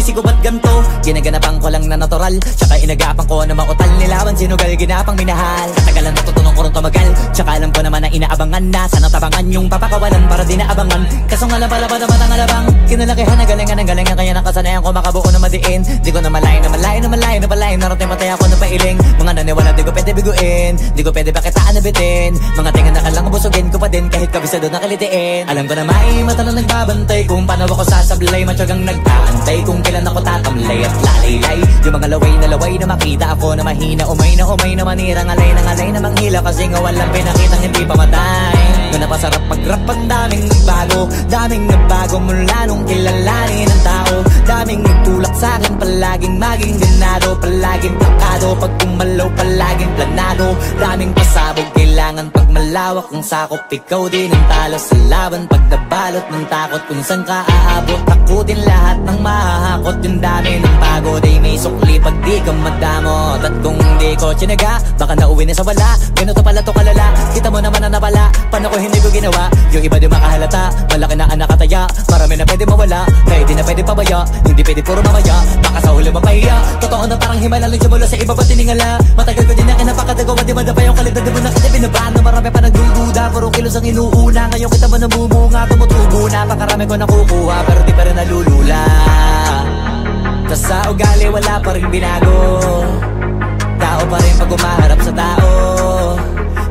pagsisisi ko ba't ganto? Ginaganapan ko lang na natural, tsaka inagapan ko na mautal. Nilaban sinugal, ginapang minahal. Katagalan natutunan ko rin tumagal, tsaka alam ko naman na inaabangan na. Sana tabangan yung papakawalan para di naabangan. Kaso nga lang pala ba naman ang alabang kinalakihan na galingan ng galingan, kaya nakasanayan ko makabuo na madiin. Di ko na malayo na malayo na malayo na palayo. Narating matay ako na pailing. Mga naniwala di ko pwede biguin, di ko pwede bakitaan na bitin. Mga tingan na kalang busugin ko pa din kahit kabisado na kalitiin. Alam ko na may mata na nagbabantay kung paano ako sasablay. Matyagang nagtaantay kung kailan ako tatamlay at lalaylay. Yung mga laway na makita ako na mahina. Umay na manirang alay na manghila. Kasi nga walang pinakitang hindi pamatay. Kung napasarap mag-rap ang daming nagbago mula nung kilalanin ang tao. Daming nagtulak sa'kin, palaging maging ganado, palaging plakado. Pag kumalaw, palaging planado. Daming pasabog, kailangan pag malawak ang sakop. Ikaw din ang talo sa laban pag nabalot ng takot. Kung saan ka aabot, takutin lahat ng mahahakot. Yung dami ng pagod ay may sukli pag di ka madamot. At kung di ko tsinaga, baka nauwi na sa wala. Ganito pala to kalala, kita mo naman na napala. Paano ko hindi ko ginawa, yung iba di makahalata. Malaki na anak kataya, marami na pwede mawala. Kaya di na pwede pabaya, hindi pwede puro mamaya. Baka sa huli mapahiya, totoo na parang himala lang simula sa iba ba tiningala. Matagal ko din na kinapakadagawa, di madapa yung kalidad. Di mo na kita binabaan na marami pa nagdududa. Puro kilos ang inuuna, ngayon kita mo namumunga. Tumutubo na, pakarami ko nakukuha, pero di pa rin nalulula. Tas sa ugali wala pa rin binago, tao pa rin pag umaharap sa tao.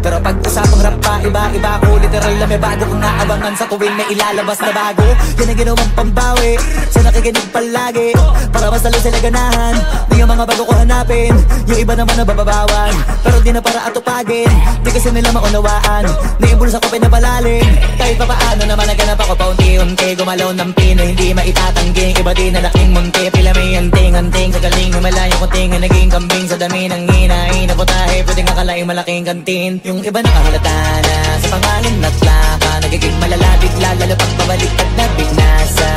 Pero pag usapang rap pa, iba ko literal na may bago kong naabangan sa tuwing may ilalabas na bago. Yan ang ginawang pambawi sa nakikinig palagi, para mas lalo sila ganahan. Di yung mga bago ko hanapin, yung iba naman nabababawan. Pero di na para atupagin, di kasi nila maunawaan. Naimbulsa ko pinapalalim, kahit pa paano naman naganap ako paunti-unti. Gumalaw ng pino, hindi maitatanggi. Iba din na laking munti, pila may anting-anting. Sa galing malayo kunting naging kambing. Sa dami ng hinahin na putahe, pwedeng akalaing malaking kantin. Yung iba nakahalata na sa pangalan at plaka, nagiging malalapit lalo pag pabaliktad na binasa.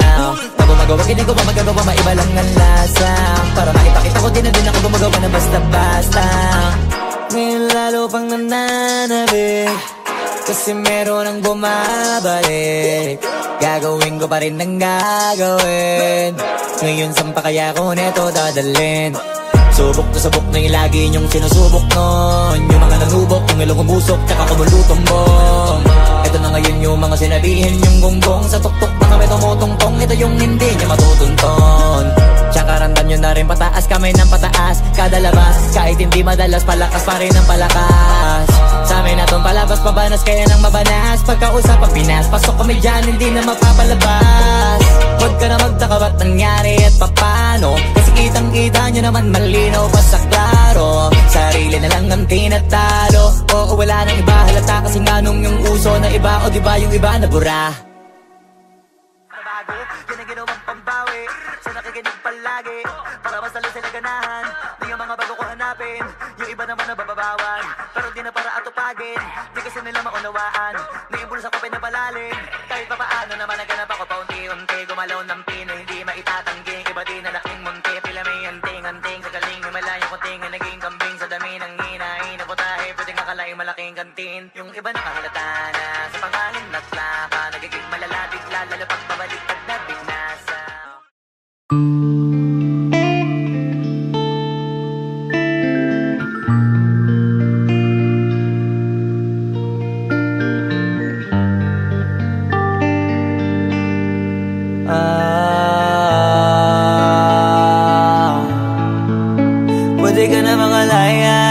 Pag gumagawa, ginagawa, magagawa, maiba lang ang lasa. Para maipakita ko din na din ako gumagawa na basta-basta. Ngayon lalo pang nananabik, kasi meron ang bumabalik. Gagawin ko pa rin ang gagawin. Ngayon saan pa kaya ko neto dadalhin? Subok na yung lagi niyong sinusubok nun. Yung mga nanubok, yung ilong umusok, tsaka kumulutong bong. Ito na ngayon yung mga sinabihin yung gonggong. Sa tuktok na kami tumutungtong, ito yung hindi niya matutunton. Tsaka randan nyo na rin pataas, kamay ng pataas. Kada labas, kahit hindi madalas, palakas pa rin ang palakas. Sa amin na tong palabas, pabanas, kaya nang mabanas. Pagkausap ang Pinas, pasok kami dyan, hindi na mapapalabas. Huwag ka na magtaka ba't nangyari at papano, kasi kitang-kita nyo naman malinaw pa sa klaro. Sarili na lang ang tinatalo, oo wala nang iba halata. Kasi nga nung yung uso na iba, o diba yung iba na bura. Yan ang ginawang pambawi sa nakikinig palagi, para mas lalo sila ganahan. Di yung mga bago ko hanapin, yung iba naman nabababawan. Pero di na para atupagin, di kasi nila maunawaan. Naimbulsa ko pinapalalim, kahit pa paano naman naganap ako paunti-unti. Gumalaw ng pino, hindi maitatanggi. Iba din na laking munti, pila may anting-anting. Sa galing may malayo kunting naging kambing. Sa dami ng hinahin na putahe, pwedeng akalaing malaking kantin. Yung iba nakahalata na sa pangalan at plaka, nagiging malalapit lalo pag pabaliktad na binasa. Pwede ka na mangalaya,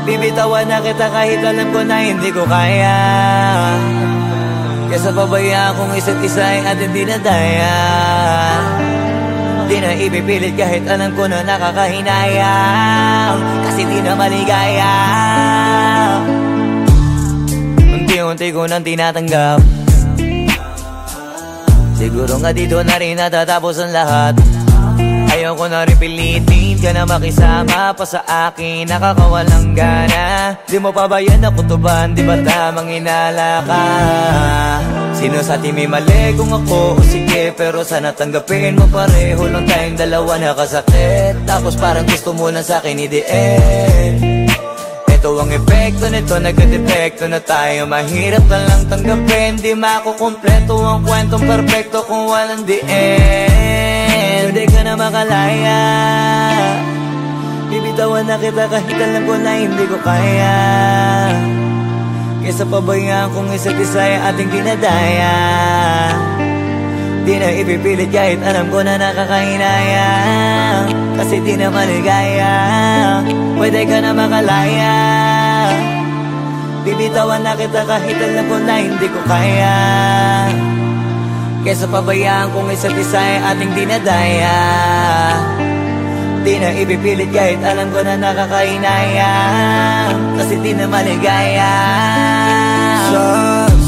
bibitawan na kita kahit alam ko na hindi ko kaya. Kesa pabayaan kong isa't isa ay atin di na daya. Di na ipipilit kahit alam ko na nakakahinayang, kasi di na maligaya. Unti-unti ko nang tinatanggap, siguro nga dito na rin natatapos ang lahat. Ayaw ko na rin pilitin ka na makisama pa sa akin, nakakawalang gana. Di mo pa ba yan nakutuban, di ba tamang inala ka? Sino sa atin may mali kung ako o sige, pero sana tanggapin mo pareho lang tayong dalawa nakasakit. Tapos parang gusto mo na sa akin i-end. Ito ang epekto nito, nagka-depekto na tayo. Mahirap na lang tanggapin, di makukumpleto ang kwentong perfecto kung walang the end. na makalaya. Bibitawan na kita kahit alam ko na hindi ko kaya. Kesa pabayaan kung isa't isa ay ating dinadaya. Di na ipipilit kahit alam ko na nakakahinaya. Kasi di na maligaya. Pwede ka na makalaya. Bibitawan na kita kahit alam ko na hindi ko kaya. Kesa pabayaan kung isa't isa ay ating dinadaya. Di na ipipilit kahit alam ko na nakakahinaya. Kasi di na maligaya. Shots,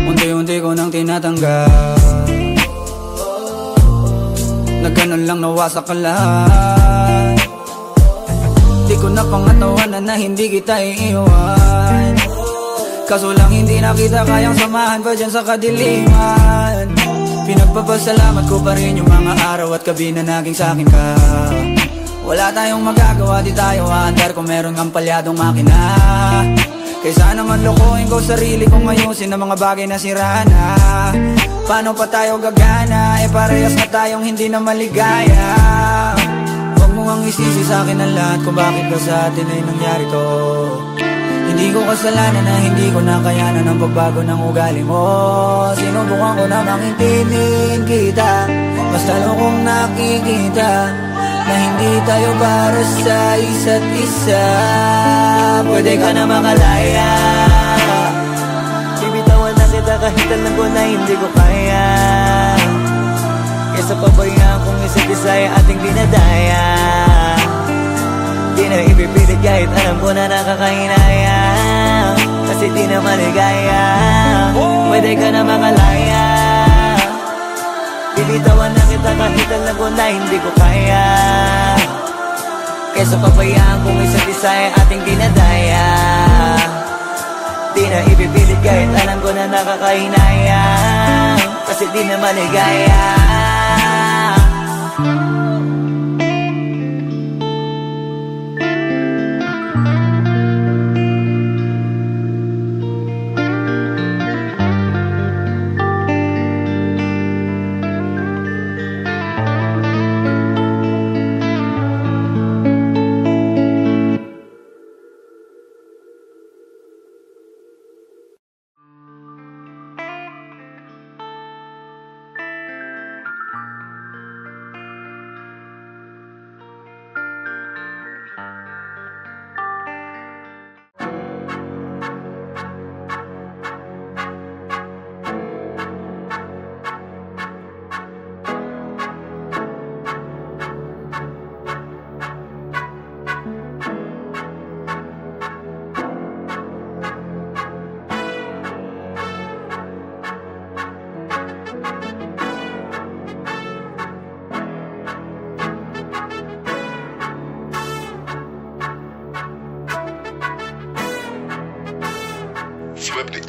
unti-unti ko nang tinatanggap. Na ganun lang nawasak ka lahat. Di ko na pangatawanan na hindi kita iiwan. Kaso lang hindi na kita kayang samahan pa dyan sa kadiliman. Pinagpapasalamat ko pa rin yung mga araw at gabi na naging sa'kin ka. Wala tayong magagawa, di tayo aandar kung meron kang palyadong makina. Kaysa naman lokohin ko sarili kong ayusin ang mga bagay na sira na. Paano pa tayo gagana, eh parehas na tayong hindi na maligaya. Huwag mo ang isisi sa'kin ang lahat kung bakit ba sa atin ay nangyari to. Hindi ko kasalanan na hindi ko nakayanan ang pagbago ng ugali mo. Sinubukan ko namang intindihin kita, mas lalo kong nakikita na hindi tayo para sa isa't isa. Pwede ka na makalaya. Bibitawan na kita kahit alam ko na hindi ko kaya. Kesa pabayaan kung isa't isa ay ating dinadaya. Di na ipipilit kahit alam ko na nakakahinaya. Kasi di na maligaya. Pwede ka na makalaya. Bibitawan na kita kahit alam ko na hindi ko kaya. Kesa pabayaan kung isa't isa ay ating dinadaya. Di na ipipilit kahit alam ko na nakakahinaya. Kasi di na maligaya.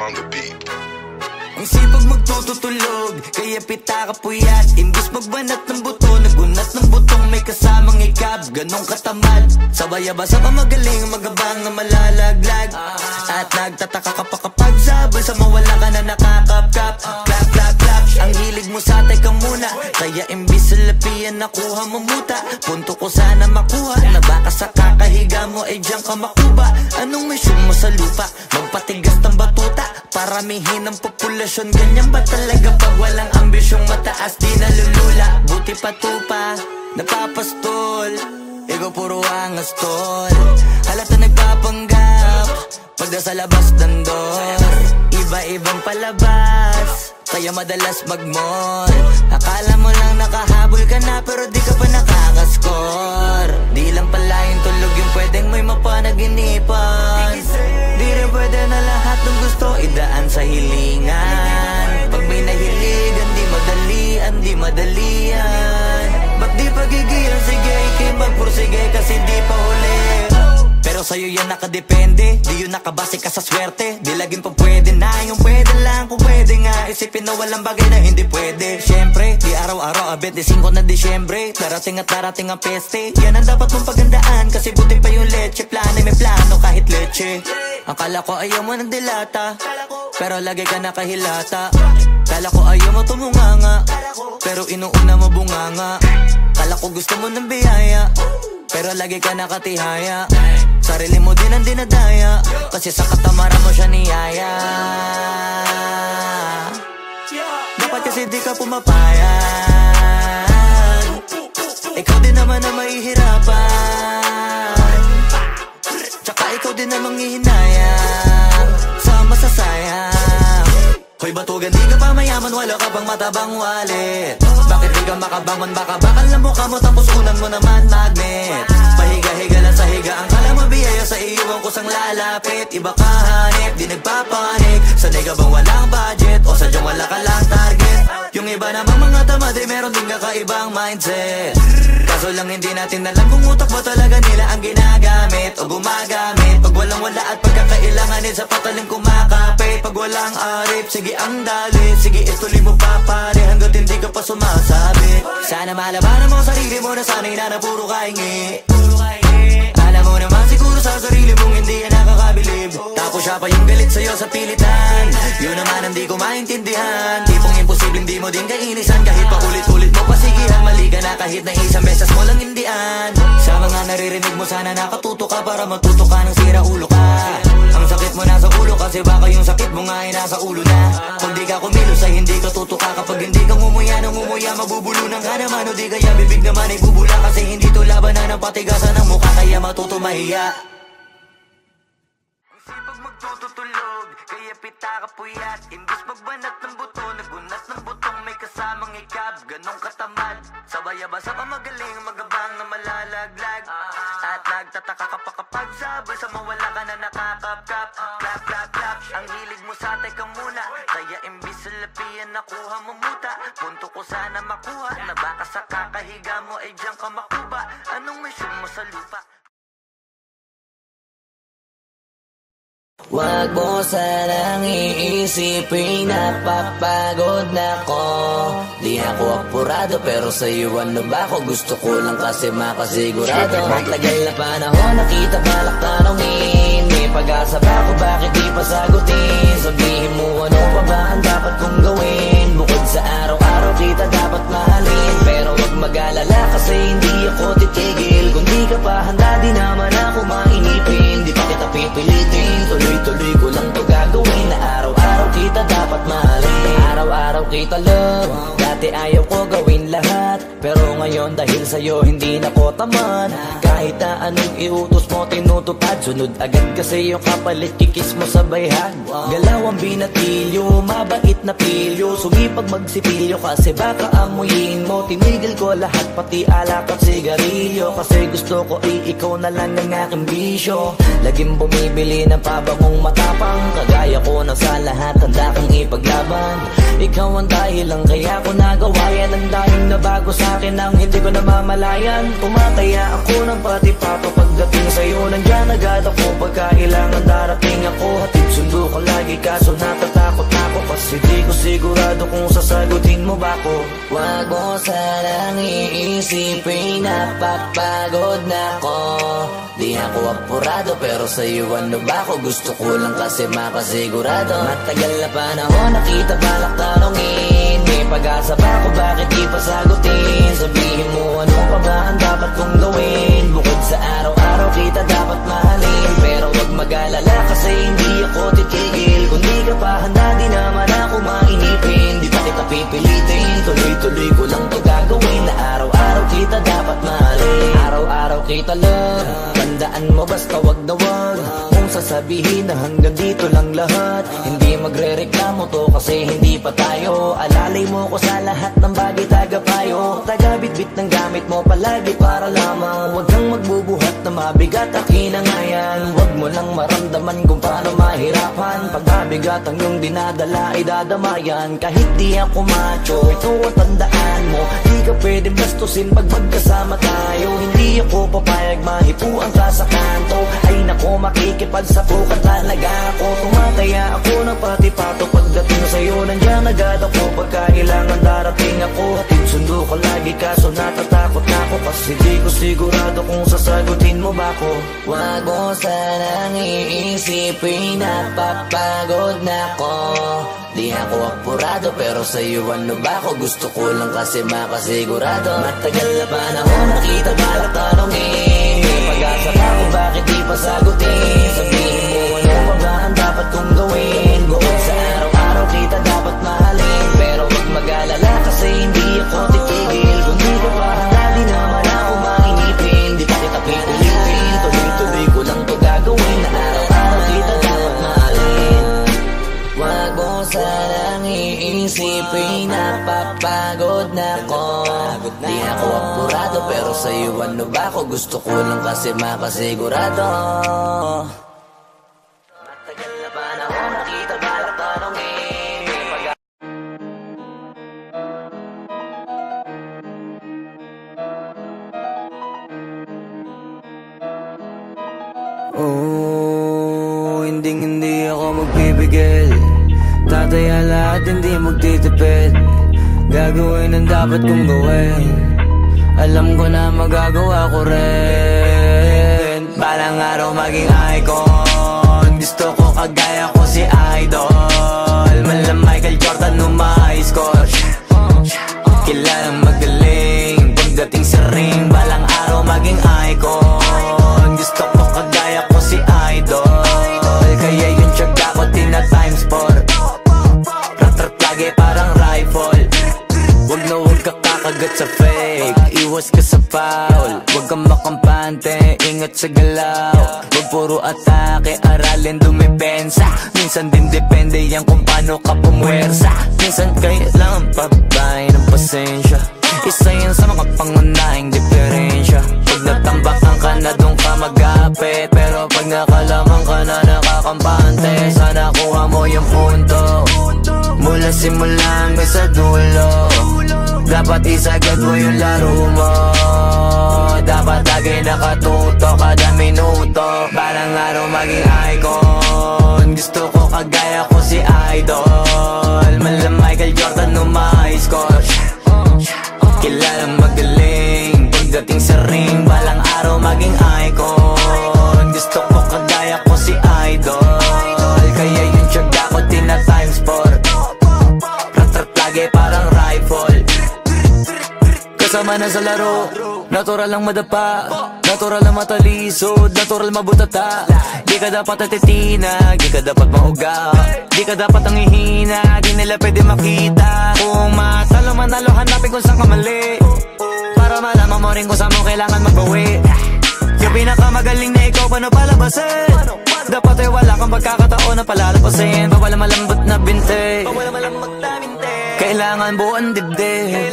On the beat. Ang sipag magtututulog, kaya pita ka puyat. Imbis magbanat ng buto, nagunat ng butong may kasamang ikab. Ganong katamad, sa bayabasa ka magaling, magabang na malalaglag. At nagtataka ka pa kapag sabay sa mawala ka na nakakapkap. Clap, clap, clap, ang hilig mo sa tay ka muna. Kaya imbis sa lapian nakuha mo muta. Punto ko sana makuha, na baka sa kakahiga mo ay diyan ka makuba. Anong mission mo sa lupa? Magpatigas ng batuta, paramihin ang populasyon. Ganyan ba talaga pag walang ambisyong mataas? Di nalulula, buti patupa, napapastol. Ikaw puro angas tol, halata nagpapanggap pag nasa labas ng door. Iba-ibang palabas, kaya madalas mag-mall. Akala mo lang nakahabol ka na, pero di ka pa nakakascore. Di lang pala yung tulog yung pwedeng may mapanaginipan. Di rin pwede na lahat ng gusto idaan sa hilingan. Pag may nahiligan, di madalian, di madalian. Ba't di pagigil, sige, ikay magpursige kasi di pa huli. Pero sa'yo yan nakadepende, di yun nakabase ka sa swerte. Di laging pa pwede na, yung pwede lang kung pwede nga. Isipin na walang bagay na hindi pwede. Siyempre, di araw-araw, 25 na Disyembre. Darating at darating ang peste, yan ang dapat mong pagandaan. Kasi buti pa yung leche, plano may plano kahit leche. Akala ko ayaw mo ng dilata, pero lagi ka nakahilata. Kala ko ayaw mo tumunganga, pero inuuna mo bunganga. Kala ko gusto mo ng biyaya, pero lagi ka nakatihaya. Sarili mo din ang dinadaya, kasi sa katamaran mo siya niyaya. Dapat kasi di ka pumapayan, ikaw din naman na mahihirapan. Tsaka ikaw din na manghihinayang sa masasayang. Hoy batugan, di ka pa mayaman, wala ka pang matabang wallet. Bakit di ka makabangon, baka bakal na mukha mo, tapos unan mo naman magnet. Pahiga-higa lang sa higa, ang kala mabiyaya sa iyo ang kusang lalapit. Iba ka hanip, di nagpapanik. Sanay ka bang walang budget, o sadyang wala ka lang target? Yung iba namang mga tamad ay meron din kakaibang mindset. Kaso lang hindi natin alam kung utak ba talaga nila ang ginagamit o gumagamit. Pag walang wala at pagkakailanganin sa patalim kumakapit. Pag walang arip, sige ang dali, sige ituloy mo pa pare hanggat hindi ka pa sumasabi. Sana malabanan mo sarili mo na sanay na puro kaingi. Alam mo naman siguro sa sarili mong hindi yan nakakabilib. Tapos siya pa yung galit sa'yo sa pilitan. Yun naman hindi ko maintindihan. Tipong imposibleng di mo din kainisan. Kahit pa ulit-ulit mo pasigihan, mali ka na kahit na isang beses mo lang hindian. Sa mga naririnig mo sana nakatuto ka para matuto ka ng sira ulo ka. Ang sakit mo nasa ulo kasi baka yung sakit mo nga ay nasa ulo na. Kung di ka kumilos ay hindi ka tutuka. Kapag hindi ka ngumuya ng ngumuya, mabubulunan ka naman. O di kaya bibig naman ay bubula, kasi hindi to labanan ng patigasan ng mukha, kaya matuto mahiya. Ang sipag magtututulog, kaya pita ka puyat. Imbis magbanat ng buto, nagunat ng butong may kasamang ikab. Ganong katamad, sabay-abasa pa magaling, magabang na malalaglag. At nagtataka ka pa kapag sabay sa mawala ka na nakakapkap. Clap, clap, clap, ang hilig mo sa teka muna. Kaya imbis sa lapian nakuha mo muta. Punto ko sana makuha, na baka sa kakahiga mo ay diyan ka makuba. Anong mission mo sa lupa? Wag mo sanang iisipin, napapagod na ko. Di ako apurado pero sa'yo ano ba ako? Gusto ko lang kasi makasigurado. Matagal na panahon nakita balak tanongin. May pag-asa ba ako, bakit di pa sagutin? Sabihin mo ano pa ba ang dapat kong gawin? Bukod sa araw-araw kita dapat mahalin. Pero wag mag-alala kasi hindi ako titigil. Kung di ka pa handa di naman ako mainipin. Di pa kita pipilitin, tuloy-tuloy ko lang to gagawin. Na araw-araw kita dapat mahalin. Araw-araw kita love, dati ayaw ko gawin lahat. Pero ngayon dahil sa'yo hindi na ko tamad. Kahit na anong iutos mo tinutupad. Sunod agad kasi yung kapalit kikis mo sa bayhan. Galaw ang binatilyo, mabait na pilyo. Sumipag magsipilyo kasi baka amuyin mo. Tinigil ko lahat pati alak at sigarilyo. Kasi gusto ko ay ikaw na lang ang aking bisyo. Laging bumibili ng pabangong matapang. Kagaya ko na sa lahat handa kang ipaglaban. Ikaw ang dahilan kaya ko nagawa yan. Ang daming nabago sa akin ang hindi ko namamalayan. Tumataya ako ng pati-pato pagdating sa'yo. Nandiyan agad ako pagkailangan darating ako. Hatid sundo ko lagi kaso natatakot ako. Kasi di ko sigurado kung sasagutin mo ba ko. Wag mo sanang iisipin, napapagod na ko. Di ako apurado pero sa'yo ano ba ako? Gusto ko lang kasi makasigurado. Matagal na panahon nakita balak tanongin. May pag-asa ba ako, bakit di pa sagutin? Sabihin mo ano pa ba ang dapat kong gawin? Bukod sa araw-araw kita dapat mahalin. Pero wag mag-alala kasi hindi ako titigil. Kung di ka pa handa di naman ako mainipin. Di pa kita pipilitin, tuloy-tuloy ko lang to gagawin. Na araw-araw kita dapat mahalin. Araw-araw kita love, tandaan mo basta wag na wag. Kung sasabihin na hanggang dito lang lahat, hindi magre-reklamo to kasi hindi pa tayo. Alalay mo ko sa lahat ng bagay tagapayo. Tagabitbit ng gamit mo palagi para lamang. Huwag kang magbubuhat na mabigat akin ang ayan. Huwag mo lang maramdaman kung paano mahirapan. Pag mabigat ang iyong dinadala ay dadamayan. Kahit di ako macho, ito ang tandaan mo. Di ka pwedeng bastusin pag magkasama tayo. Hindi ako papayag mahipuan ka sa kanto. Ay nako makikipagsapukan talaga ako. Tumataya ako ng pati-pato pagdating sa'yo. Nandiyan agad ako pagkailangan darating ako. Hatid Sinusundo ko lagi kaso natatakot na ako, kasi di ko sigurado kung sasagutin mo ba ako. Wag mo sanang iisipin, napapagod na ako. Di ako apurado pero sa'yo ano ba ako? Gusto ko lang kasi makasigurado. Matagal na panahon nakita balak tanongin, may pag-asa pa kung bakit di pa sagutin. Sabihin mo ano pa ba ang dapat kong gawin? Bukod sa araw-araw kita dapat mahalin, pero wag mag-alala kasi hindi ako titigil. Kung di ka parang di naman ako mainipin, di pa kita pipilitin. Tuloy-tuloy ko lang to gagawin, na araw-araw kita dapat mahalin. Wag mo sanang iisipin, napapagod na ako. Di ako apurado pero sa'yo ano ba ako? Gusto ko lang kasi makasigurado. Matagal na panahon nakita balak tanongin, may pag- Hindi ako magpipigil. Tataya lahat, hindi magtitipid. Gagawin ang dapat kong gawin. Alam ko na magagawa ko rin. Balang araw maging icon. Gusto ko kagaya ko si Idol. Malam Michael Jordan nung ma-high score. Kilalang magaling pagdating sa ring. Balang araw maging icon. Gusto ko kagaya ko si Idol. Kaya yung tiyaga ko tina times 4. Rat-rat lagi parang rifle. Wag na wag ka kakagat sa fake, iwas ka sa foul. Wag kang makampante, ingat sa galaw. Wag puro atake, aralin dumipensa. Minsan din depende yan kung paano ka pumwersa. Minsan kailangan pabay ng pasensya. Isa yan sa mga pangunahing diferensya. Pag natambakan ka na doon ka mag-apit, pero pag nakalaman ka na nakakampante, sana kuha mo yung punto. Mula simula hanggang sa dulo, dapat isagad mo yung laro mo. Dapat lagi nakatuto kada minuto. Balang araw maging icon. Gusto ko kagaya ko si Idol. Malam Michael Jordan nung ma-high score. Kilalang magaling pagdating sa ring. Balang araw maging icon. Gusto ko kagaya ko si Idol. Kaya yung tiyaga ko tina times 4. Rat-rat lagi parang rifle. Kasama na sa laro, natural lang madapa, natural lang matalisod, natural mabutata. Di ka dapat natitinag, di ka dapat mauga, di ka dapat ang ihina, di nila pwede makita. Kung matalo manalo, hanapin kung saan ka mali, para malaman mo rin kung saan mo kailangan magbawi. Yung pinakamagaling na ikaw, paano palabasin? Dapat ay wala kang pagkakataon na palalapasin. Bawala malambot na binte, kailangan buuan dibdib,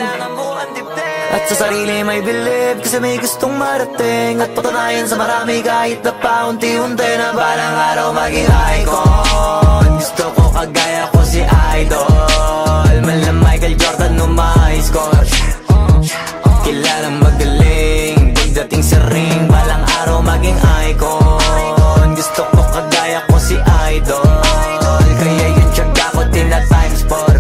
at sa sarili may believe, kasi may gustong marating at patunayan sa marami kahit na paunti-unti na balang araw maging icon. Gusto ko kagaya ko si Idol. Malam Michael Jordan nung ma-high score. Kilalang magaling pagdating sa ring. Balang araw maging icon. Gusto ko kagaya ko si Idol. Kaya yung tiyaga ko tina times 4.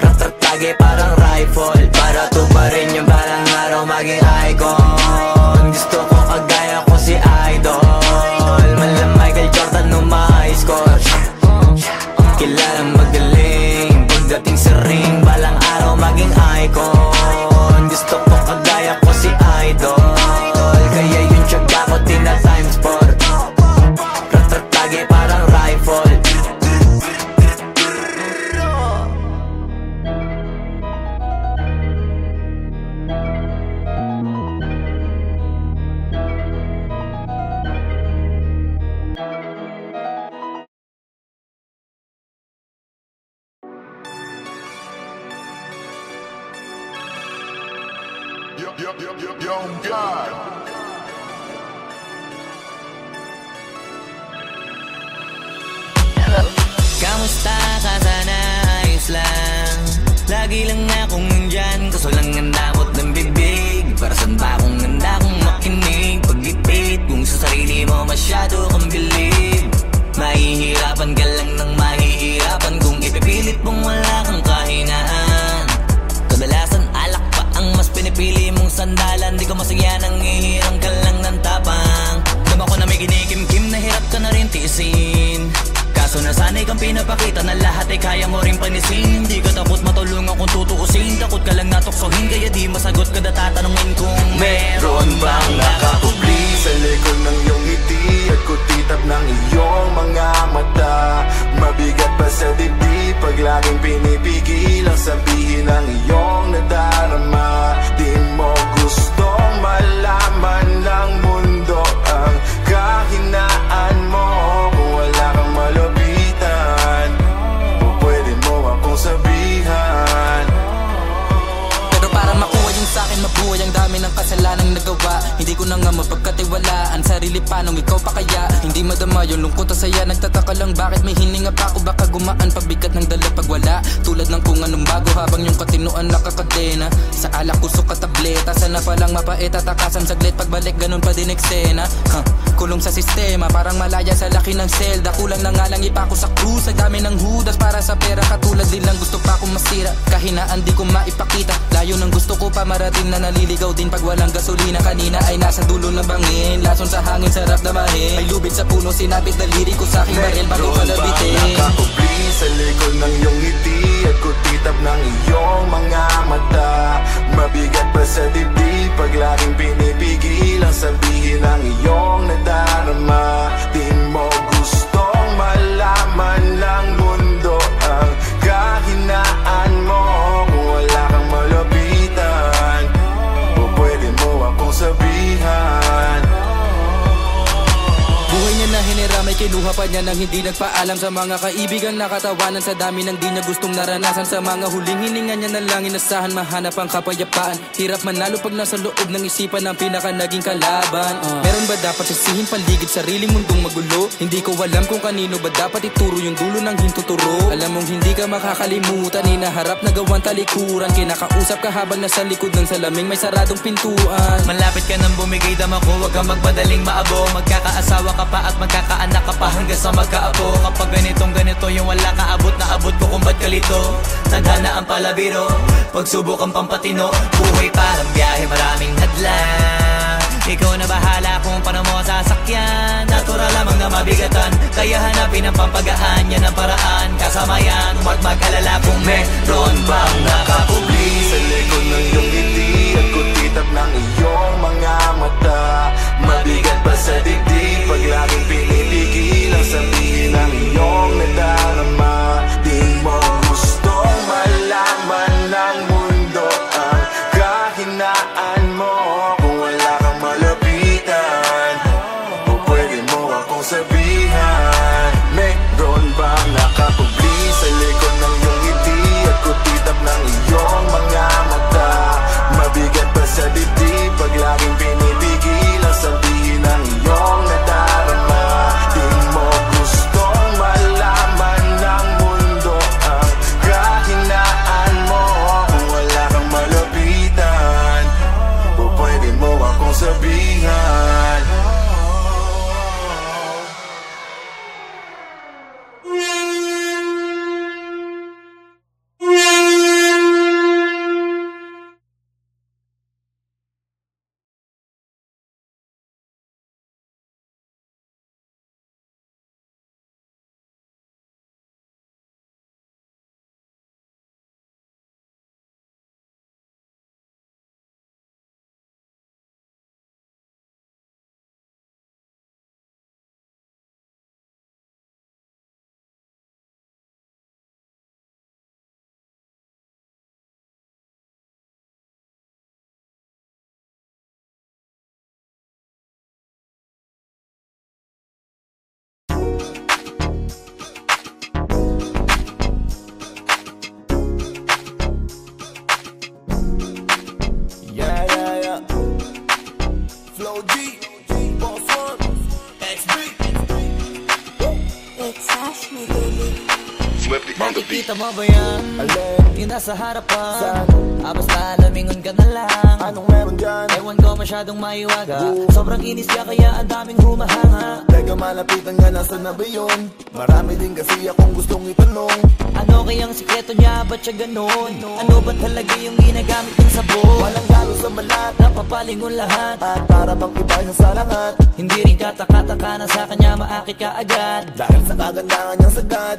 Rat-rat lagi parang rifle, para tuparin yung balang araw maging icon. Gusto ko kagaya ko si Idol. Malam Michael Jordan nung ma-high score. Kilalang magaling pagdating sa ring. Balang araw maging icon. Gusto ko kagaya ko si Idol. Kaya yung tiyaga ko tina times 4. Rat-rat lagi parang rifle. Young God. Kamusta ka sana? Ayos lang. Lagi lang akong nandyan, kaso lang ang damot ng bibig. Para saan ba akong handa kung makinig? Pag-ipit kung sa sarili mo masyado kang bilib. Mahihirapan ka lang ng mahihirapan kung ipipilit mong wala kang kahinaan. Kadalasan tiisin. Kaso nasanay kang pinapakita na lahat ay kaya mo rin panisin. Hindi ka takot matulungan kung tutuusin, takot ka lang natuksohin, kaya di masagot ka na tatanungin kung meron bang nakakubli sa likod ng iyong ngiti at kutitap ng iyong mga mata. Mabigat pa sa dibdib pag laging pinipigil ang sabihin ng iyong nadarama. Di mo gustong malaman ng mundo ang kahinaan mo. Kung wala kang malapitan, o pwede mo akong sabihan. Pero para makuha yung sa'kin, mabuhay ang dami ng kasalanang nagawa. Hindi ko na nga mapagkatiwalaan sarili, paanong ikaw pa kaya? Hindi madama yung lungkot at saya. Nagtataka lang bakit may hininga pa ako. Baka gumaan pabigat ng dala pag wala. Tulad ng kung anong bago habang yung katinuan nakakadena. Sa alak kusok at tableta, sana palang mapait at takasan saglit. Pagbalik ganun pa din eksena. Kulong sa sistema, parang malaya sa laki ng selda. Kulang na nga lang ipako sa krus, sa dami ng hudas para sa pera. Katulad din lang gusto pa akong masira, kahinaan di ko maipakita. Layo ng gusto ko pa marating na naliligaw din pag walang gasolina. Kanina ay nasa dulo ng bangin, lason sa hangin sarap damahin. May lubid sa puno, sinabit daliri ko sa aking baril bago palabitin. Nakakubli sa likod ng iyong ngiti at kutitap ng iyong mga mata. Mabigat pa sa dibdib pag laging pinipigil ang sabihin ng iyong nadarama. Di mo gustong malaman ng mundo ang kahinaan mo. Kung wala kang malapitan, o pwede mo akong sabihan. Buhay niya na hinira, may kinuha pa niya nang hindi nagpaalam sa mga kaibigang nakatawanan. Sa dami ng di niya gustong naranasan, sa mga huling hininga niya na lang inasahan, mahanap ang kapayapaan. Hirap manalo pag nasa loob ng isipan ng pinaka naging kalaban. Meron ba dapat sisihin paligid sariling mundong magulo? Hindi ko alam kung kanino ba dapat ituro yung dulo ng hintuturo. Alam mong hindi ka makakalimutan, inaharap na gawan talikuran. Kinakausap ka habang nasa likod ng salaming may saradong pintuan. Malapit ka nang bumigay dama ko, huwag kang magpadaling maabo. Magkakaasawa ka pa at magkakaanak ka pa hanggang sa magkaapo. Kapag ganito yung wala ka abot na abot ko kung ba't kalito. Tadhana ang palabiro, pagsubok ang pampatino. Buhay parang biyahe, maraming hadlang. Ikaw na bahala kung paano mo sasakyan. Natural lamang na mabigatan, kaya hanapin ang pampagaan. Yan ang paraan, kasama yan, huwag mag-alala kung meron bang nakakubli sa likod ng iyong ngiti at kutitap ng iyong mga mata. Mabigat pa sa dibdib pag laging pinipigil ang sabihin ng iyong nadarama. Di mo gustong malaman ng mundo ang kahinaan mo. Kung wala kang malapitan, o pwede mo akong sabihan. Meron bang nakakubli sa likod ng iyong ngiti at kutitap ng iyong mga mata? Mabigat pa sa dibdib pag laging pinipigil ang sabihin ng iyong nadarama. Di mo gustong malaman ng mundo ang kahinaan mo. Kung wala kang malapitan, o pwede mo akong sabihan. Nakikita mo ba yan? Alin? Yung nasa harapan basta lumingon ka na lang. Anong meron dyan? Ewan ko masyadong maiwaga. Sobrang inis ka kaya ang daming humahanga. Teka malapitan nga, nasa na ba yun? Marami din kasi akong gustong itanong. Ano kayang sikreto niya, ba't siya ganon? Ano ba talaga yung ginagamit ng sabon? Walang galo sa balat, napapalingon lahat. at para bang iba siya sa lahat. Hindi rin kataka-taka na sa kanya maakit ka agad. Dahil sa kagandahan niyang sagad,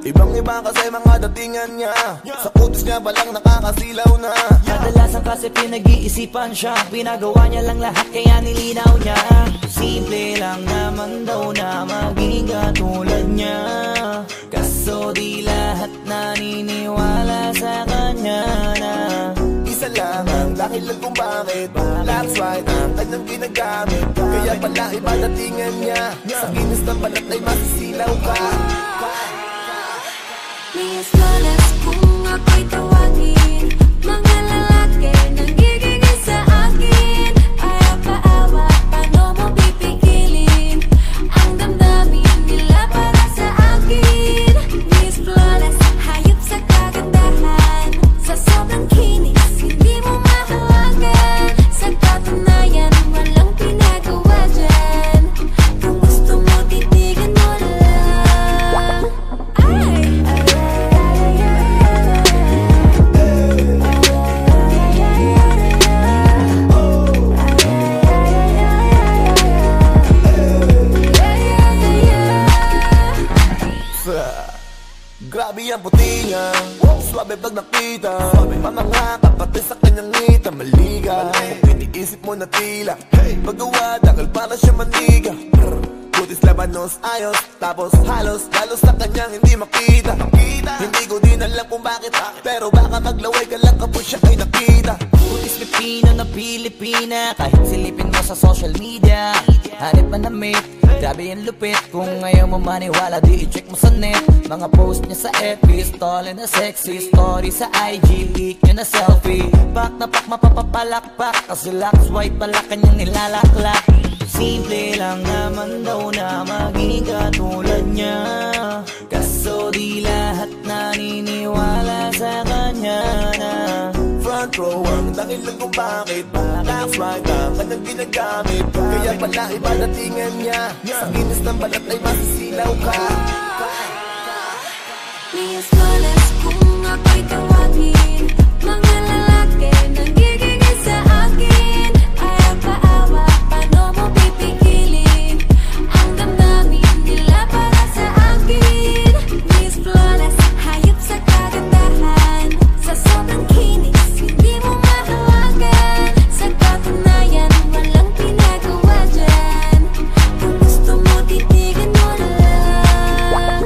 ibang iba kasi mga datingan niya. Sa kutis niya balang nakakasilaw na. Kadalasan kasi pinag-iisipan siya. Pinagawa niya lang lahat kaya nilinaw niya. Simple lang naman daw na maging katulad niya. Kaso di lahat naniniwala sa kanya na Isa lang ang dahilan kung bakit That's right ang kanyang ginagamit. Kaya pala iba datingan niya. Sa kinis ng balat ay masisilaw ka. Miss Flawless kung ako'y tawagin, mga lalaki nanggigigil sa akin. Ayaw paawa, paano mo pipigilin ang damdamin nila para sa akin? Miss Flawless, hayop sa kagandahan, sa sobrang kinis, hindi mo mahawagan. Sa katunayan, walang pinagawa dyan. Kung gusto mo, titigan mo lang. Grabe ang puti niya, swabe pag nakita. Mamanga kapatid sa kanyang ngita, maliga. Iniisip mo na tila paggawa dahil para siya maniga. Kutis labanos ayos, tapos halos sa kanyang hindi makita. Hindi ko din alam kung bakit, pero baka maglaway ka lang kapag siya ay nakita. Kutis Pilipino na Pilipina, kahit silipin mo sa social media. Hanip man na mate, grabe yung lupit. Kung ngayon mo maniwala, di i-check mo sa net. Mga post niya sa FB, stolen na sexy story sa IG, leak niya na selfie. Pak na pak mapapapalakpak, kasi lock swipe pala kanyang nilalaklak. Simple lang naman daw na maging katulad niya. Kaso di lahat naniniwala sa kanya na Front row ang dahilan kung bakit That's right ang kanyang ginagamit. Kaya pala iba datingan niya. Sa kinis ng balat ay masisilaw ka. Miss Flawless kung ako'y tawagin, mga lalaki nanggigigil sa akin. Ayaw paawa, paano mo pipigilin ang damdamin nila para sa akin? Miss Flawless, hayop sa kagandahan, sa sobrang kinis, hindi mo mahawagan. Sa katunayan, walang pinagawa dyan. Kung gusto mo, titigan mo na lang.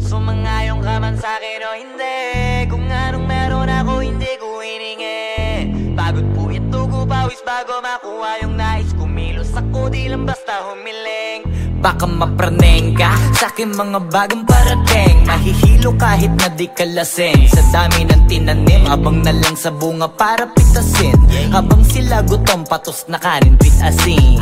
Sumangayong ka man sa'kin o hindi, kung anong meron ako hindi ko hiningi. Pagod po ito ko pawis bago makuha yung nais. Kumilos ako di lang basta humiling. baka mapraneng ka sa aking mga bagong parating. Mahihilo kahit na di ka lasing sa dami ng tinanim, abang na lang sa bunga para pitasin. Habang sila gutom, patos na kanin, pitasin.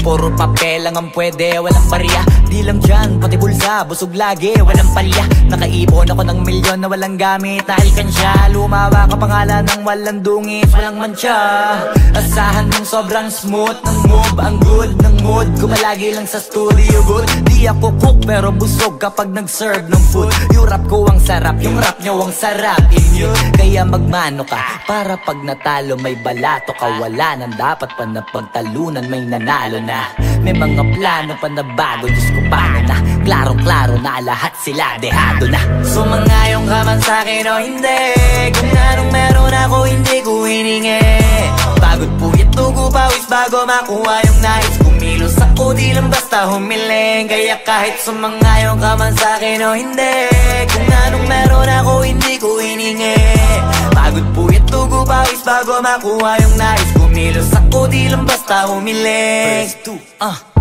Puro papel lang ang pwede, walang barya. Di lang dyan, pati bulsa, busog lagi, walang palya. Nakaipon ako ng milyon na walang gamit na alkansya. Lumawa ka pangalan ng walang dungis, walang mancha. Asahan mong sobrang smooth ng move, ang good ng mood. Kumalagi lang sa studio good. Di ako cook pero busog kapag nag-serve ng food. Yung rap ko ang sarap, yung rap nyo ang sarap. Immune, kaya magmano ka para pag natalo may balato ka. Wala nang dapat pa na pagtalunan, may nanalo na. May mga plano pa na bago, Diyos ko paano na. Klaro-klaro na lahat sila dehado na. Sumangayong ka man sa'kin o hindi, kung anong meron ako hindi ko hiningi. Pagod puyat tugo pawis bago makuha yung nais. Kumilos ako di lang basta humiling. Kaya kahit sumangayong ka man sa'kin o hindi, kung anong meron ako hindi ko hiningi. Pagod puyat tugo pawis bago makuha yung nais. Kumilos ako di lang basta humiling.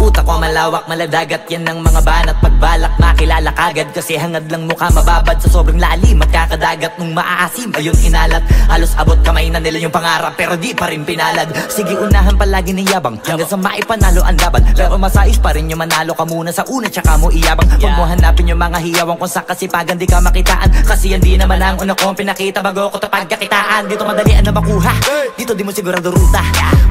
Utak ko malawak, maladagat yan ng mga banat. Pagbalak makilala kagad kasi hangad lang mukha mababad sa sobrang lalim. Magkakadagat nung maaasim, ayun inalat. Halos abot kamay na nila yung pangarap pero di pa rin pinalad. Sige unahan palagi ng yabang hanggang sa maipanalo ang laban. Pero masais pa rin yung manalo ka muna sa una tsaka mo iyabang. Huwag mo hanapin yung mga hiyawang kung sa kasipagan di ka makitaan. Kasi yan di naman ang una kong pinakita bago ko tapagkakitaan. Dito madalian na makuha, dito di mo sigurado ruta.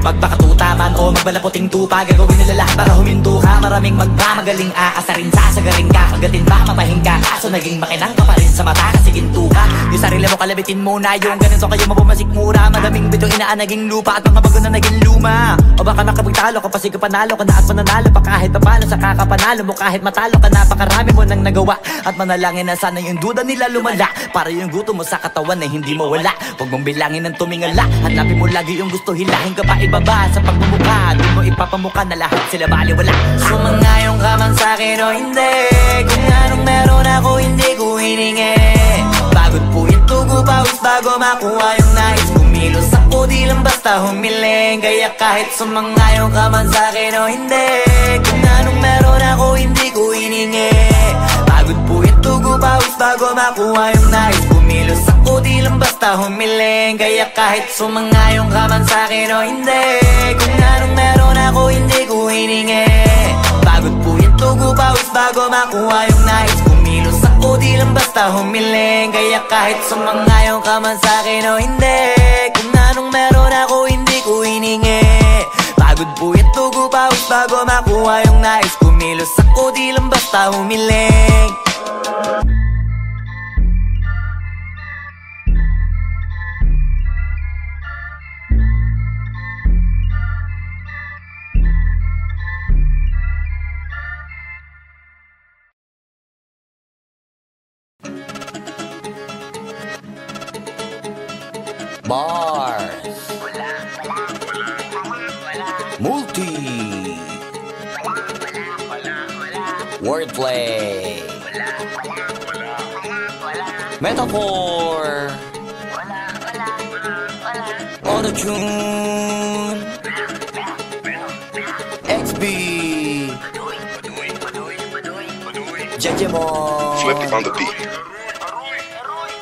Magbakatuta man o magbalaputing tupa, gagawin nila lahat para huminto ka. Maraming magmamagaling aasarin, sasagaring ka. Kagatin ba mapahing ka, kaso naging makinang ka pa rin sa mata kasi ginto ka. Yung sarili mo kalabitin muna, yung ganito kayo mapumasik mura. Madaming bito inaan naging lupa at mga bago na naging luma. O baka nakapagtalo ka pa sige panalo ka na at mananalo pa kahit papalo sa kakapanalo mo. Kahit matalo ka napakarami mo nang nagawa at manalangin na sana yung duda nila lumala. Para yung gutom mo sa katawan na hindi mo wala. Huwag mong bilangin ng tumingala, hanapin mo lagi yung gusto, hilahin ka pa ibaba sa pagmumukha. Doon mo ipapamuka na lahat sila baliwala. Sumangayong ka man sa'kin o hindi, kung anong meron ako hindi ko hiningi. Pagod puyat tugo pawis bago makuha yung nais. Kumilos ako di lang basta humiling. Kaya kahit sumangayong ka man sa'kin o hindi, kung anong meron ako hindi ko hiningi. Pagod puyat tugo pawis bago makuha yung nais. Kumilos ako di lang basta humiling. Kaya kahit sumangayong ka man sa'kin o hindi, kung anong meron ako hindi ko hiningi. Pagod puyat tugo pawis bago makuha yung nais. Kumilos ako di lang basta humiling. Kaya kahit sumangayong ka man sa'kin o hindi, kung anong meron ako hindi ko hiningi. Pagod puyat tugo pawis bago makuha yung nais. Kumilos ako di lang basta humiling. Bars, multi, wordplay, metaphor, auto-tune, XB, Jejemon, Flip it on the beat.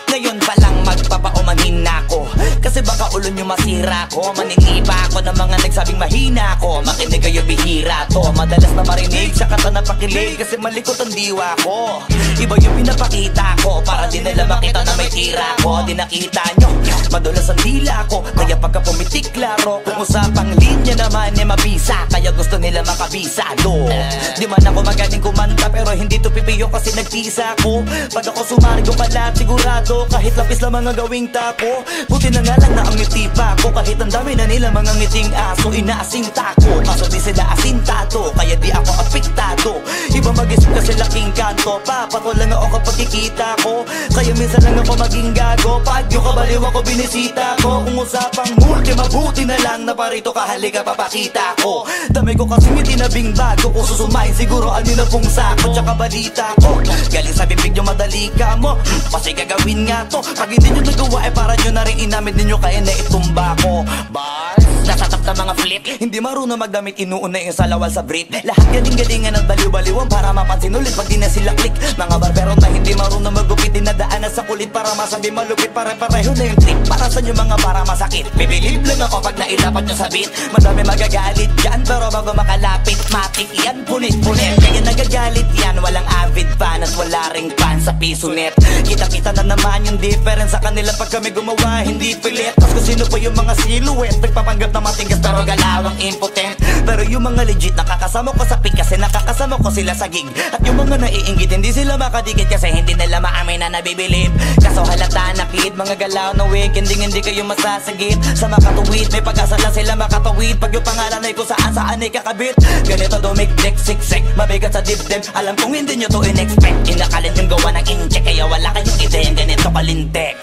Ngayon pa lang magpapaumanin na ako, kasi baka ulo nyo masira ko. Maninipa ako ng mga nagsabing mahina ko. Makinig kayo bihira to, madalas na marinig sa kata na pakilig. Kasi malikot ang diwa ko, iba yung pinapakita ko. Para di nila makita na may tira ko. Di nakita nyo, madulas ang dila ko. Kaya pagka pumitik klaro, kung usapang linya naman eh mabisa. Kaya gusto nila makabisa do. Di man ako magaling kumanta pero hindi to pipiyo kasi nagtisa ko. Pag ako sumargo pala sigurado, kahit lapis lang mga gawing tako. Buti na nga lang na ang ngiti pa ko, kahit ang dami na nila mga ngiting aso. Inaasinta ko, kaso di sila asintado. Kaya di ako apektado. Iba mag-isip kasi laking kanto. Papato lang ako kapag kikita ko. Kaya minsan lang ako maging gago. Pag yung kabaliw ako binisita ko. Kung usapang multi, mabuti na lang na parito ka, halika papakita ko. Dami ko kasi ngiti na bing bago. Kung susumayin siguro ano na pong sako. Tsaka balita ko, galing sa bibig nyo madali ka mo. Kasi gagawin nga to. Pag hindi nyo nagawa para nyo na rin inamin ninyo kaya na itumba ko. Bars, nasa top na mga flip. Hindi marunong magdamit, inuuna yung salawal sa brief. Lahat galing-galingan at baliw-baliwan para mapansin ulit pag di na sila click. Mga barbero na hindi marunong magupit, dinadaanan sa kulit para masabi malupit. Pare-pareho na yung trip, para sa inyo mga para masakit. Bibilib lang ako pag nailapat nyo sa beat. Madami magagalit yan, pero bago makalapit matik yan, punit-punit. Kaya nagagalit yan, walang avid fan at wala ring fan sa piso net. Kita-kita na naman yung difference sa kanila pag kami gumawa, hindi pilit. Tapos kung sino pa yung mga silhouette, nagpapanggap na matigas pero galawang impotent. Pero yung mga legit, nakakasama ko sa pick kasi nakakasama ko sila sa gig. At yung mga naiinggit, hindi sila makadikit kasi hindi nila maamin na nabibilib. Kaso halata nakit, mga galaw na weak, hindi kayo masasagit. Sa makatuwid, may pag-asa lang sila makatawid. Pag yung pangalan ay kung saan ay kakabit. Ganito dumikdik, siksik, mabigat sa dibdib. Alam kong hindi nyo to in-expect. Inakalit yung gawa ng incheck, kaya wala kayong ideya, ganito kalintek.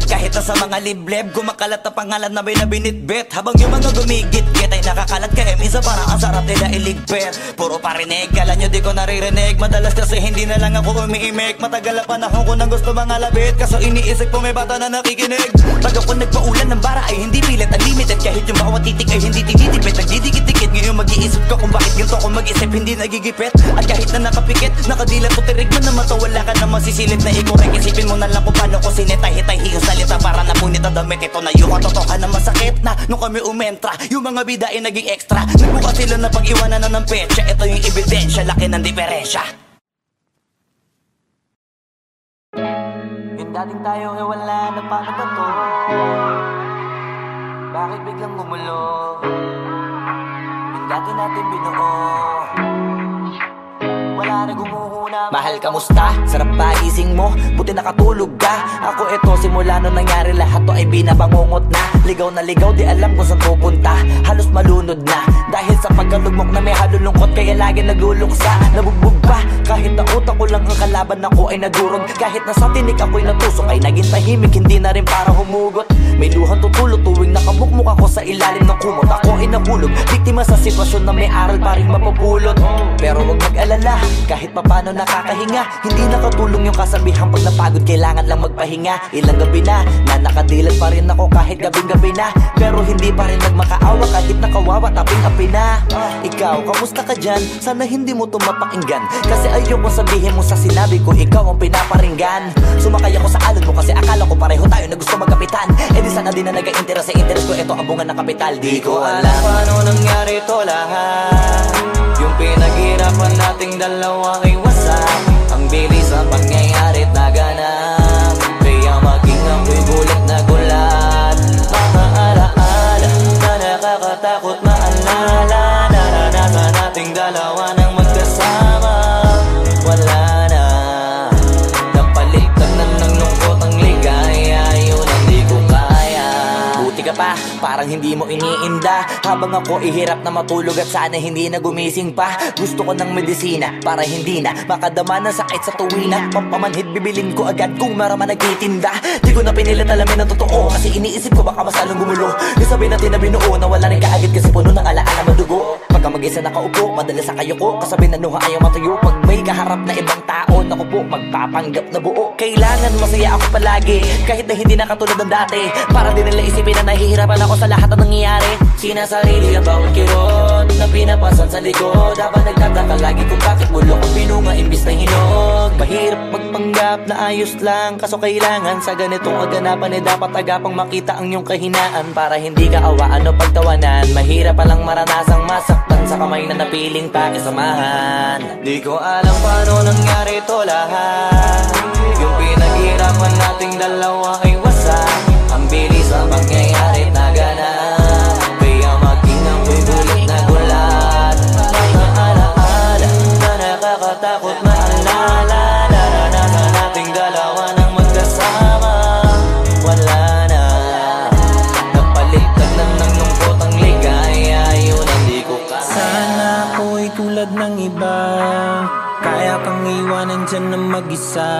Kahit na sa mga libleb, gumakalat na pangalan na may nabinitbit. Habang yung mga gumigit-git ay nakakalat kaya minsan parang ang sarap nila iligpit. Puro parinig, kala nyo di ko naririnig. Madalas kasi hindi na lang ako umiimik. Matagal na panahon ko nang gusto mga labit, kaso iniisip ko may bata na nakikinig. Pag ako nagpaulan ng bara ay hindi pilit, unlimited. Kahit yung bawat titik ay hindi tinitipid, nagdidikit-dikit. Ngayon mag-iisip ko kung bakit ganito ako mag-isip, hindi nagigipit. At kahit na nakapikit, nakadilat o tirig mo na mata, wala ka na masisilip na ikorek. Isipin mo na lang kung paano ko sinitay-hitay yung salita para napunit ang damit. Ito na yung katotohan na masakit na nung kami umentra, yung mga bida ay naging extra. Nagbuka sila na pag-iwanan na ng petsa. Ito yung ebidensya, laki ng diferensya. Yung dating tayo ay wala na paano ba to? Bakit biglang gumulo? Yung dati natin binuo, wala na gumuhuna. Mahal, kamusta? Sarap ba gising mo? Buti nakatulog ka. Ako ito, simula nung nangyari lahat to ay binabangungot na. Ligaw na ligaw, di alam kung saan pupunta. Halos malunod na dahil sa pagkalugmok na may halulungkot, kaya lagi nagluluksa. Nabugbog pa, kahit na utak ko lang ang kalaban ako ay nagurog. Kahit na sa tinik ako'y natusok ay naging tahimik, hindi na rin para humugot. May luhang tutulog tuwing nakabukmuk ako sa ilalim ng kumot. Ako ay nahulog, biktima sa sitwasyon na may aral pa rin mapupulot. Pero wag mag-alala, kahit papano nakakahinga. Hindi nakatulong yung kasabihan, pag napagod kailangan lang magpahinga. Ilang gabi na nakadilat pa rin ako kahit gabing-gabi na. Pero hindi pa rin nagmakaawa kahit nakawawa, taping-api na. Ikaw, kamusta ka dyan? Sana hindi mo to mapakinggan, kasi ayoko sabihin mo sa sinabi ko ikaw ang pinaparinggan. Sumakay ako sa alon mo kasi akala ko pareho tayo na gusto magkapitan. Eh di sana din na nag-interest sa interest ko, ito abungan ng kapital. Di ko alam paano nangyari to lahat. Yung pinaghirapan nating dalawa ay wasak. Ang bilis ang pangyayari't naganap, kaya maging ako'y gulat na gulat. Mga alaala na nakakatakot maalala, naranasan nating dalawa nang magkasama. Wala na, napalitan na ng lungkot ang ligaya, yun ang di ko kaya. Buti ka pa, parang hindi mo iniinda. Habang ako ihirap na matulog at sana hindi na gumising pa. Gusto ko ng medisina para hindi na makadama ng sakit sa tuwina. Pampamanhid bibilin ko agad kung maraman nagtitinda. Di ko na pinilit alamin ang totoo, kasi iniisip ko baka mas lalong gumulo. Di sabihin natin na binuo na wala rin kaagad kasi puno ng alaala madugo. Pagka mag-isa nakaupo, madalas sa kayo ko, kasabi na nuha ayaw matayo. Pag may kaharap na ibang tao, naku po, magpapanggap na buo. Kailangan masaya ako palagi, kahit na hindi na katulad ng dati. Para din nila isipin na nahihirapan ako sa lahat ng nangyayari. Sinasarili ang bawat kirot na pinapasan sa likod, habang nagtataka lagi kung bakit bulok ang pinunga imbis na hinog. Mahirap magpanggap na ayos lang, kaso kailangan sa ganitong kaganapan dapat agapang makita ang iyong kahinaan. Para hindi ka awaan o pagtawanan, mahirap palang maranasang masaktan sa kamay na napiling pakisamahan. Di ko alam paano nangyari to lahat. Yung pinaghirapan nating dalawa ay wasak. Ang bilis ang pangyayari't naganap, kaya maging ako'y gulat na gulat. Mga alaala na nakakatakot maalala, naranasan nating dalawa nang magkasama. Wala na, napalitan na ng lungkot ang ligaya, yun ang di ko kaya. Sana ako'y tulad ng iba, kaya kang iwanan dyan na mag-isa.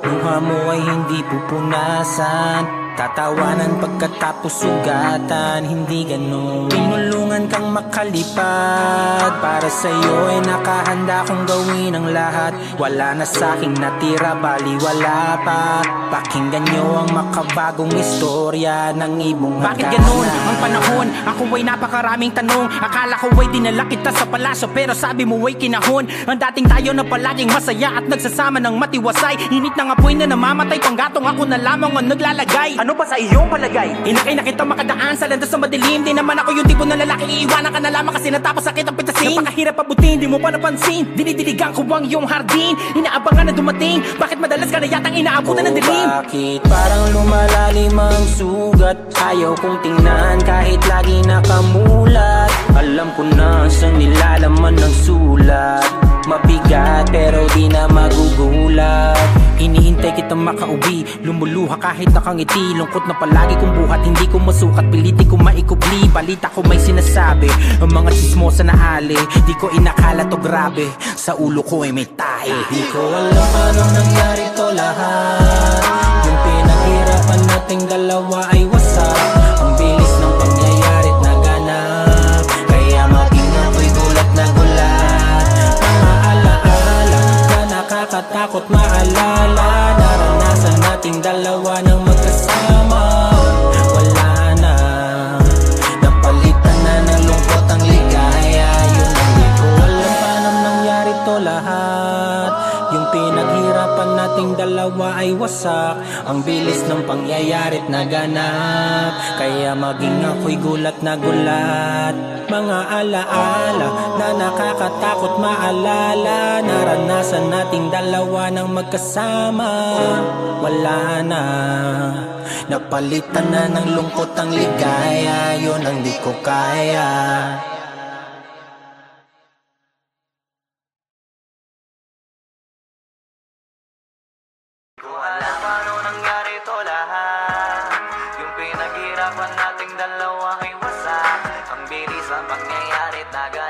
Luha mo ay hindi pupunasan, Tatawanan pagkatapos sugatan, hindi ganon. Tinulungan kang makalipad, para sa'yo ay nakahanda kong gawin ang lahat. Wala na sa'king natira, bali wala pa. Pakinggan nyo ang makabagong istorya ng ibong hagana. Bakit ganon ang panahon? Ako ay napakaraming tanong. Akala ko ay dinala kita sa palasyo, pero sabi mo ay kinahon. Ang dating tayo na palaging masaya at nagsasama ng matiwasay. Init ng apoy na namamatay, panggatong ako na lamang ang naglalagay. Ano ba sa iyong palagay? Inakay na kita makadaan sa landas na madilim. Di naman ako yung tipo na lalaki, iiwanan ka na lamang kasi natapos sakit ang pitasin. Napakahirap abutin, di mo pa napansin. Dinidiligan ko ang iyong hardin, inaabangan na dumating. Bakit madalas ka na yatang inaabutan ng dilim? Bakit parang lumalalim ang sugat? Ayaw kong tingnan kahit lagi nakamulat. Alam ko na sa nilalaman ng sulat. Mabigat pero di na magugulat. Inihintay kitang makauwi, lumuluha kahit nakangiti. Lungkot na palagi kong buhat, hindi ko masukat, piliti ko maikubli. Balita ko may sinasabi, ang mga chismosa na ali. Di ko inakala to grabe, sa ulo ko ay may tahi. Di ko alam paano nangyari to lahat. Yung pinaghirapan nating dalawa ay wasak. Ang bilis ng pangyayari't naganap, kaya maging ako'y gulat na gulat. Mga alaala na nakakatakot maalala. Naranasan nating dalawa ng magkasama. Wala na, napalitan na ng lungkot ang ligaya. Yun ang di ko alam paano nangyari to lahat. Yung pinaghirapan nating dalawa ay wasak. Ang bilis ng pangyayari't naganap, kaya maging ako'y gulat na gulat. Mga alaala na nakakatakot maalala. Naranasan nating dalawa ng magkasama. Wala na, napalitan na ng lungkot ang ligaya. Yun ang di ko kaya. Alam paano nangyari to lahat. Yung pinaghirapan nating dalawa ay wasak. Ang bilis ang pangyayari't naganap.